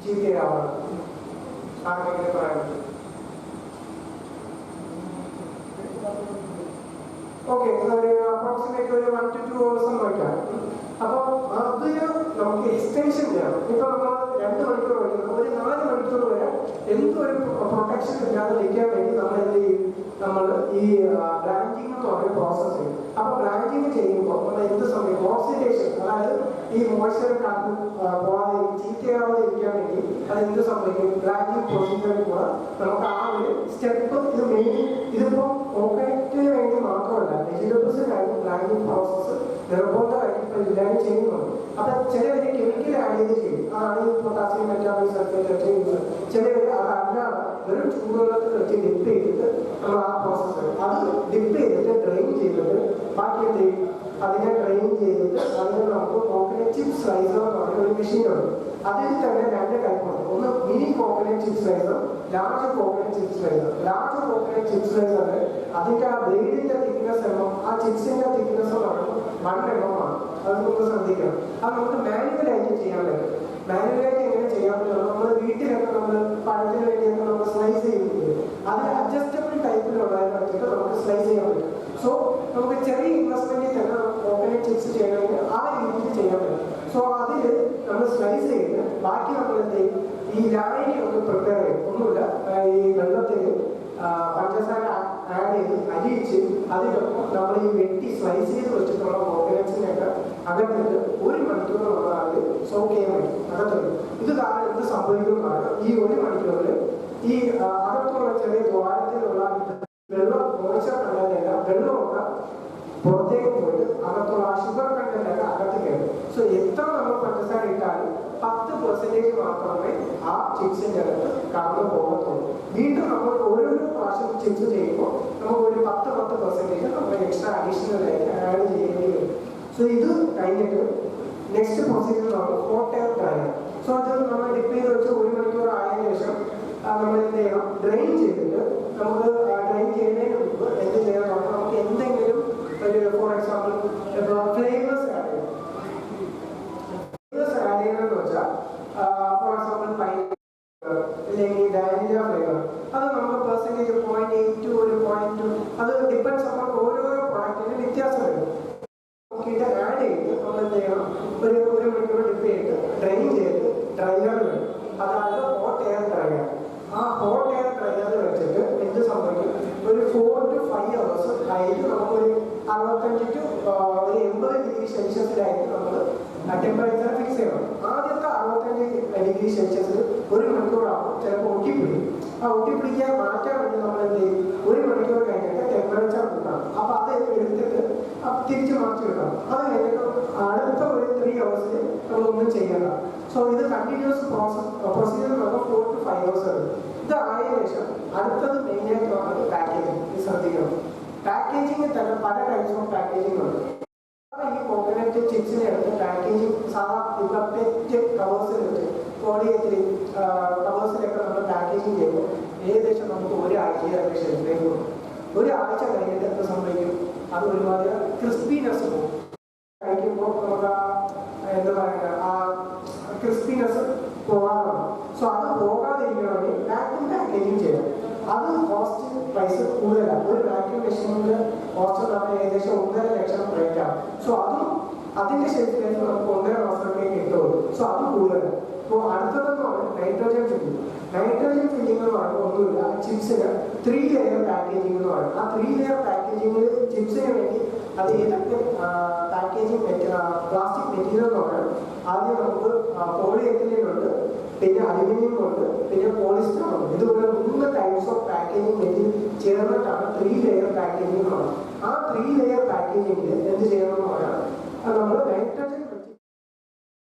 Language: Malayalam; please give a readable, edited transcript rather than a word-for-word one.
ചീത്തയാവാണ്. ആർക്കെങ്കിലും പറയാൻ ഓക്കെ, ഒരു അപ്രോക്സിമേറ്റ് ഒരു 1 to 2 hours വയ്ക്കാം. അപ്പോൾ അതിന് നമുക്ക് എക്സ്റ്റൻഷൻ ചെയ്യണം. ഇപ്പൊ നമ്മൾ 2 മണിക്കൂർ വയ്ക്കുന്നത് ഒരു 4 മണിക്കൂർ വരെ എന്തൊരു പ്രൊട്ടക്ഷൻ ഇല്ലാതെ വയ്ക്കാൻ വേണ്ടി നമ്മൾ എന്ത് ചെയ്യും? നമ്മൾ ഈ ബ്രാഞ്ചിങ് എന്ന് പറയുന്ന പ്രോസസ് ചെയ്യും. അപ്പൊ ബ്രാഞ്ചിങ് ചെയ്യുമ്പോൾ നമ്മൾ എന്ത് സമയം ഓക്സിഡേഷൻ, അതായത് ഈ മോയ്സ്ചർ കാറ്റ് പോകാതെ ചീത്തയാവാതെ ഇരിക്കാൻ വേണ്ടി അത് എന്ത് സംഭവിക്കും? ബ്രാഞ്ചിങ് പ്രൊസീജിയറിൽ കൂടെ നമുക്ക് ആ ഒരു സ്റ്റെപ്പ് ഇത് മെയിൻ ഇതിപ്പോ ഓക്കറ്റിന് വേണ്ടി മാത്രമല്ല, വെജിറ്റബിൾസിനായിരുന്നു ബ്രാഞ്ചിങ് പ്രോസസ്സ് നിർബന്ധമായിട്ട് ഇപ്പൊ എല്ലാവരും ചെയ്യുന്നുണ്ട്. അപ്പൊ ചിലവര് കെമിക്കൽ ആഡ് ചെയ്ത് ചെയ്യും. അതാണ് ഈ പൊട്ടാസ്യം മെറ്റാബോളിക് സൾഫേറ്റ് ഒക്കെ യൂസ്. ചിലവര് അതല്ലാതെ വെറും ചൂടുവെള്ളത്തിൽ വെച്ച് ഡിപ്പ് ചെയ്തിട്ട് നമ്മൾ ആ പ്രോസസ്സ് അത് ഡിപ്പ് ചെയ്തിട്ട് ഡ്രെയിൻ ചെയ്തിട്ട് ബാക്കി എന്ത് ചെയ്യും? അതിനെ ഡ്രെയിൻ ചെയ്തിട്ട് അതിന് നമുക്ക് കോക്കനട്ട് ചിപ്പ് സ്ലൈസർ എന്ന് പറയുന്ന ഒരു മെഷീനുണ്ട്. അതിൽ തന്നെ 2 ടൈപ്പുണ്ട്. ഒന്ന് mini coconut chip slicer, large coconut chip slicer. Large coconut chip സ്ലൈസറിൽ അതിന്റെ ആ ബ്ലേഡിന്റെ തിക്നെസ് എണ്ണം, ആ ചിപ്സിന്റെ തിക്നെസ് എന്ന് പറയുമ്പോൾ 1 എണ്ണമാണ്. അത് നമുക്ക് ശ്രദ്ധിക്കണം. അത് നമുക്ക് മാനുവലായിട്ട് ചെയ്യാൻ പറ്റും. മാനുവലായിട്ട് എങ്ങനെ ചെയ്യാൻ പറ്റും? നമ്മൾ വീട്ടിലൊക്കെ നമ്മൾ പഴത്തിന് വേണ്ടിയൊക്കെ നമ്മൾ സ്ലൈസ് ചെയ്യുന്നത് അത് അഡ്ജസ്റ്റബിൾ ടൈപ്പിലുള്ളതിനെ വെച്ചിട്ട് നമുക്ക് സ്ലൈസ് ചെയ്യാൻ പറ്റും. സോ നമുക്ക് ചെറിയ ഇൻവെസ്റ്റ്മെന്റിൽ തന്നെ കോക്കനട്ട് ചിപ്സ് ചെയ്യണമെങ്കിൽ ആ രീതിയിൽ ചെയ്യാൻ പറ്റും. സോ അതിൽ നമ്മൾ സ്ലൈസ് ചെയ്ത് ബാക്കി നമ്മൾ എന്ത് ചെയ്യും? ഈ ലായനി ഒന്ന് പ്രിപ്പയർ ചെയ്യും. ഒന്നുമില്ല, ഈ വെള്ളത്തിൽ പഞ്ചസാര ആഡ് ചെയ്ത് അരിയിച്ച് അതിനൊപ്പം നമ്മൾ ഈ വെട്ടി സ്ലൈസ് ചെയ്ത് വെച്ചിട്ടുള്ള കോക്കനട്ട്സിനെയൊക്കെ അകത്തിട്ട് 1 മണിക്കൂർ നമ്മൾ സോക്ക് ചെയ്യാൻ പറ്റും അകത്തുണ്ട്. ഇത് കാരണം എന്ത് സംഭവിക്കുന്നതാണ്? ഈ 1 മണിക്കൂറിൽ ഈ അകത്തുള്ള ചെറിയ ദ്വാരത്തിലുള്ള വെള്ളം മോയ്സ്ചർ കണ്ടല്ല, വെള്ളമൊക്കെ പുറത്തേക്ക് പോയിട്ട് അകത്തുള്ള ആ ഷുഗർ കണ്ടന്റൊക്കെ അകത്ത് കയറും. സോ എത്ര നമ്മൾ പഞ്ചസാര ഇട്ടാലും 10% മാത്രമേ ആ ചിപ്സിന്റെ അകത്ത് കടന്നു പോകത്തുള്ളൂ. വീണ്ടും നമ്മൾ ഓരോ പ്രാവശ്യം ചിപ്സ് ചെയ്യുമ്പോൾ നമുക്ക് ഒരു 10% നമ്മൾ എക്സ്ട്രാ അഡീഷണൽ ആയിട്ട് ആഡ് ചെയ്യേണ്ടി വരും. സോ ഇത് കഴിഞ്ഞിട്ട് നെക്സ്റ്റ് പ്രൊസീജിയർ നമ്മൾ ഹോട്ട് എയർ ഡ്രയർ. സോ അത് നമ്മൾ ഡിപ്പ് ചെയ്ത് വെച്ച് 1 മണിക്കൂർ ആയതിനു ശേഷം നമ്മൾ എന്ത് ചെയ്യണം? ഡ്രെയിൻ ചെയ്തിട്ട് നമുക്ക് ഡ്രെയിൻ ചെയ്യുന്നതിന് മുമ്പ് എന്ത് ചെയ്യണം? നമുക്ക് എന്തെങ്കിലും ഒരു ഫോർ എക്സാമ്പിൾ ഫ്ലേവേഴ്സ് ആഡ് ചെയ്യണം. ഫ്ലേവേഴ്സ് ആഡ് ചെയ്യണമെന്ന് വെച്ചാൽ ഫോർ എക്സാമ്പിൾ പൈനാപ്പിൾ അല്ലെങ്കിൽ വാനില ഫ്ലേവർ. അത് നമുക്ക് പെർസെൻറ്റേജ് 0.8 ഒരു 0.2 അത് ഡിപ്പെൻഡ്സ് അപ്പോൾ ഓരോരോ പ്രൊഡക്റ്റിന് വ്യത്യാസം വരും. നോക്കിയിട്ട് ആഡ് ചെയ്ത് നമ്മൾ എന്ത് ചെയ്യണം? ഒരു മണിക്കൂർ ഡിപ്പ് ചെയ്ത് ഡ്രെയിൻ ചെയ്ത് ഡ്രയറിൽ വരും. അതായത് ഹോട്ട് എയർ ഡ്രയർ. ആ ഹോട്ട് എയർ ഡ്രയറിൽ വെച്ചിട്ട് എന്ത് സംഭവിക്കും? ഒരു 4 to 5 hours ആയിട്ട് നമുക്കൊരു 65 to 80 ഡിഗ്രി സെൽഷ്യസിലായിട്ട് നമ്മൾ ടെമ്പറേച്ചർ ഫിക്സ് ചെയ്യണം. ആദ്യത്തെ 65 ഡിഗ്രി സെൽഷ്യസിൽ 1 മണിക്കൂറാകുമ്പോൾ ചിലപ്പോൾ ഒട്ടിപ്പിടിക്കും. ആ ഒട്ടിപ്പിടിക്കാൻ മാറ്റാൻ വേണ്ടി നമ്മൾ എന്ത് ചെയ്യും? 1 മണിക്കൂർ കഴിഞ്ഞിട്ട് ടെമ്പറേച്ചർ കൂട്ടണം. അപ്പൊ അത് എടുത്തിട്ട് തിരിച്ച് മാറ്റി വെക്കണം. അത് കഴിഞ്ഞിട്ട് അടുത്ത ഒരു 3 hours നമ്മളൊന്നും ചെയ്യണ്ട. സോ ഇത് കണ്ടിന്യൂസ് പ്രൊസീജിയർ 4 to 5 hours ആണ്. ഇത് ആയതിനു ശേഷം അടുത്തത് മെയിനായിട്ട് വന്നത് പാക്കേജിങ്. ഇത് ശ്രദ്ധിക്കണം. പാക്കേജിങ്ങിൽ തന്നെ പല ടൈപ്സ് ഓഫ് പാക്കേജിങ് ഉണ്ട്. ഈ കോക്കനട്ട് ചിപ്സിനെ എടുത്ത് പാക്കേജിങ് സാധാരണ പെറ്റ് കവേഴ്സിൽ വെച്ച് പോളിയെത്തിരി കവേഴ്സിലൊക്കെ നമ്മൾ പാക്കേജിങ് ചെയ്യുമ്പോൾ ഏകദേശം നമുക്ക് 1 ആഴ്ചയൊക്കെ ഷെൽഫിലേക്ക് പോകും. 1 ആഴ്ച കഴിഞ്ഞിട്ട് എന്ത് സംഭവിക്കും? അത് ഒരുപാട് ക്രിസ്പിനെസ് പോകും. കഴിക്കുമ്പോൾ നമുക്ക് എന്താ പറയുക, ആ ക്രിസ്പിനെസ് പോകാറുണ്ട്. സോ അത് പോകാതിരിക്കണമെങ്കിൽ വാക്യൂം പാക്കേജിങ് ചെയ്യണം. അത് കോസ്റ്റ് പ്രൈസ് കൂടുതലാണ്. ഒരു വാക്യൂം മെഷീനിന്റെ കോസ്റ്റ് നമ്മൾ ഏകദേശം 1.5 ലക്ഷം റേറ്റ് ആണ്. സോ അതും അതിന്റെ ഷെൽഫ് ലൈഫ് നമുക്ക് 1.5 മാസത്തേക്ക് കിട്ടുള്ളൂ. സോ അത് കൂടുതലാണ്. അപ്പോൾ അടുത്തതെന്ന് പറഞ്ഞാൽ നൈട്രോജൻ ഫില്ലിംഗ്. നൈട്രോജൻ ഫില്ലിംഗ് എന്ന് പറയുമ്പോൾ ഒന്നുമില്ല, ചിപ്സിന് 3 ലെയർ പാക്കേജിംഗ് എന്ന് പറയും. ആ 3 ലെയർ പാക്കേജിംഗിൽ ചിപ്സിന് വേണ്ടി അത് ഏതൊക്കെ പാക്കേജിംഗ് പ്ലാസ്റ്റിക് മെറ്റീരിയൽ എന്ന് പറഞ്ഞാൽ ആദ്യം നമുക്ക് പോളിയെത്തിലീൻ ഉണ്ട്, പിന്നെ അലുമിനിയം ഉണ്ട്, പിന്നെ പോളിസ്റ്റർ ഉണ്ട്. ഇതുപോലെ 3 ടൈപ്സ് ഓഫ് പാക്കേജിംഗ് മെറ്റീരിയൽ ചേർന്നിട്ടാണ് 3 ലെയർ പാക്കേജിംഗ് എന്ന് പറയുന്നത്. ആ 3 ലെയർ പാക്കേജിംഗിൽ എന്ത് ചെയ്യണമെന്ന് പറഞ്ഞാൽ നമ്മൾ നൈട്രോജൻ